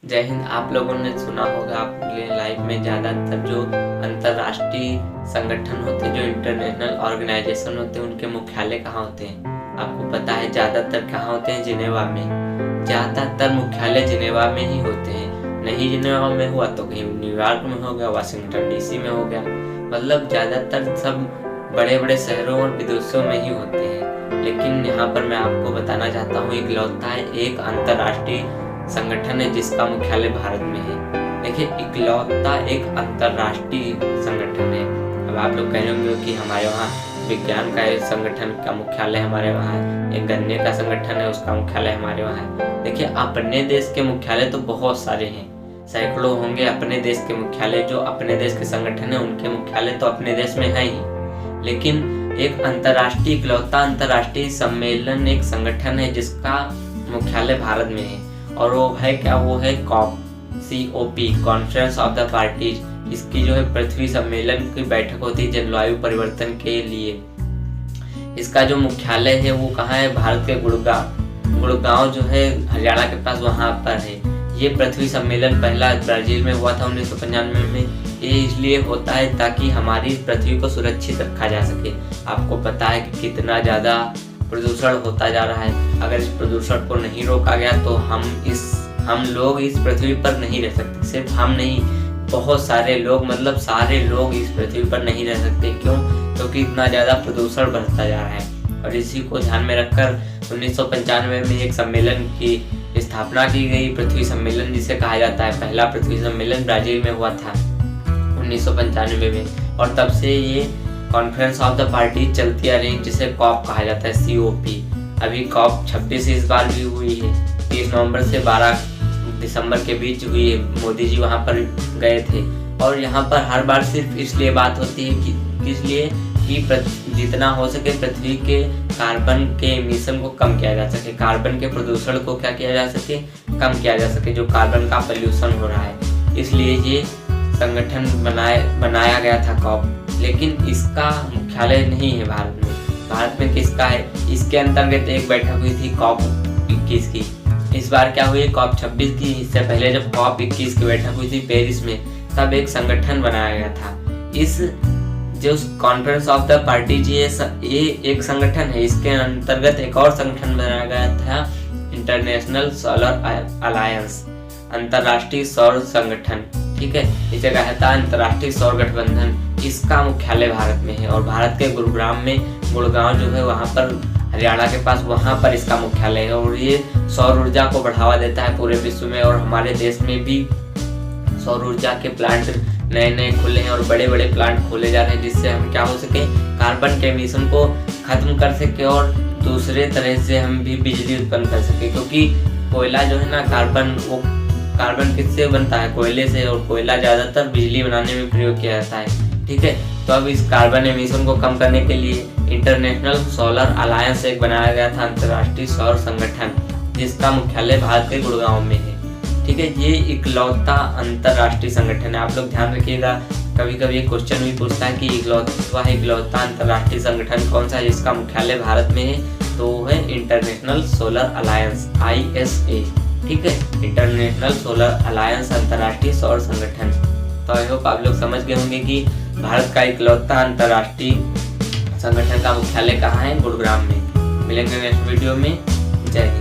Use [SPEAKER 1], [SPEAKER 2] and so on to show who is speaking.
[SPEAKER 1] जय हिंद। आप लोगों ने सुना होगा अपने लाइफ में ज़्यादातर जो अंतर्राष्ट्रीय संगठन होते हैं, जो इंटरनेशनल ऑर्गेनाइजेशन होते हैं, उनके मुख्यालय कहाँ होते हैं। आपको पता है ज़्यादातर कहाँ होते हैं? जिनेवा में। ज़्यादातर मुख्यालय जिनेवा में ही होते हैं। नहीं जिनेवा में हुआ तो कहीं न्यूयॉर्क में हो गया, वाशिंगटन डीसी में हो गया। मतलब ज़्यादातर सब बड़े बड़े शहरों और विदेशों में ही होते हैं। लेकिन यहाँ पर मैं आपको बताना चाहता हूँ, इकलौता एक अंतर्राष्ट्रीय संगठन है जिसका मुख्यालय भारत में है। देखिए, इकलौता एक अंतर्राष्ट्रीय संगठन है। अब आप लोग कह रहे होंगे कि हमारे वहाँ विज्ञान का एक संगठन का मुख्यालय हमारे वहाँ है, एक गन्ने का संगठन है उसका मुख्यालय हमारे वहाँ है। देखिए, अपने देश के मुख्यालय तो बहुत सारे हैं, सैकड़ों होंगे अपने देश के मुख्यालय। जो अपने देश के संगठन है उनके मुख्यालय तो अपने देश में है ही, लेकिन एक अंतर्राष्ट्रीय इकलौता अंतर्राष्ट्रीय सम्मेलन एक संगठन है जिसका मुख्यालय भारत में है। और वो है क्या? वो है COP, conference of the parties. इसकी जो है पृथ्वी सम्मेलन की बैठक होती है जलवायु परिवर्तन के लिए। इसका जो मुख्यालय है वो कहाँ है? भारत के गुड़गांव जो है हरियाणा के पास, वहाँ पर है। ये पृथ्वी सम्मेलन पहला ब्राजील में हुआ था 1995 में। ये इसलिए होता है ताकि हमारी पृथ्वी को सुरक्षित रखा जा सके। आपको पता है कि कितना ज़्यादा प्रदूषण होता जा रहा है। अगर इस प्रदूषण को नहीं रोका गया तो हम लोग इस पृथ्वी पर नहीं रह सकते। सिर्फ हम नहीं, बहुत सारे लोग, मतलब सारे लोग इस पृथ्वी पर नहीं रह सकते। क्यों? क्योंकि इतना ज़्यादा प्रदूषण बढ़ता जा रहा है। और इसी को ध्यान में रखकर 1995 में एक सम्मेलन की स्थापना की गई, पृथ्वी सम्मेलन जिसे कहा जाता है। पहला पृथ्वी सम्मेलन ब्राजील में हुआ था 1995 में। और तब से ये कॉन्फ्रेंस ऑफ द पार्टी चलती आ रही, जिसे कॉप कहा जाता है, COP। अभी कॉप 26 इस बार भी हुई है, 30 नवंबर से 12 दिसंबर के बीच हुई है। मोदी जी वहाँ पर गए थे। और यहाँ पर हर बार सिर्फ इसलिए बात होती है कि इसलिए कि जितना हो सके पृथ्वी के कार्बन के एमिशन को कम किया जा सके, कार्बन के प्रदूषण को क्या किया जा सके? कम किया जा सके, जो कार्बन का पॉल्यूशन हो रहा है। इसलिए ये संगठन बनाया गया था कॉप। लेकिन इसका मुख्यालय नहीं है भारत में। भारत में किसका है? इसके अंतर्गत एक बैठक हुई थी COP 21 की। इस बार क्या हुई? COP 26 की। इससे पहले जब COP 21 की बैठक हुई थी पेरिस में, तब एक संगठन बनाया गया था। इस जो कॉन्फ्रेंस ऑफ द पार्टी जी, ये एक संगठन है। इसके अंतर्गत एक और संगठन बनाया गया था, इंटरनेशनल सोलर अलायंस, अंतर्राष्ट्रीय सौर संगठन। ठीक है, इसे कहा जाता है अंतर्राष्ट्रीय सौर गठबंधन। इसका मुख्यालय भारत में है। और भारत के गुड़गांव जो है वहाँ पर हरियाणा के पास, वहाँ पर इसका मुख्यालय है। और ये सौर ऊर्जा को बढ़ावा देता है पूरे विश्व में। और हमारे देश में भी सौर ऊर्जा के प्लांट नए खुले हैं और बड़े बड़े प्लांट खोले जा रहे हैं, जिससे हम क्या हो सके, कार्बन के एमिशन को खत्म कर सके और दूसरे तरह से हम भी बिजली उत्पन्न कर सके। क्योंकि कोयला जो है ना, कार्बन किससे बनता है? कोयले से। और कोयला ज़्यादातर बिजली बनाने में प्रयोग किया जाता है। ठीक है, तो अब इस कार्बन एमिशन को कम करने के लिए इंटरनेशनल सोलर अलायंस एक बनाया गया था, अंतर्राष्ट्रीय सौर संगठन, जिसका मुख्यालय भारत के गुड़गांव में है। ठीक है, ये इकलौता अंतर्राष्ट्रीय संगठन है। आप लोग ध्यान रखिएगा, कभी कभी क्वेश्चन भी पूछता है कि इकलौता अंतर्राष्ट्रीय संगठन कौन सा है जिसका मुख्यालय भारत में है? तो वो है इंटरनेशनल सोलर अलायंस, ISA। ठीक है, इंटरनेशनल सोलर अलायंस, अंतर्राष्ट्रीय सौर संगठन। तो आई होप आप लोग समझ गए होंगे कि भारत का इकलौता अंतर्राष्ट्रीय संगठन का मुख्यालय कहाँ है? गुड़गांव में। मिलेंगे नेक्स्ट वीडियो में। जय हिंद।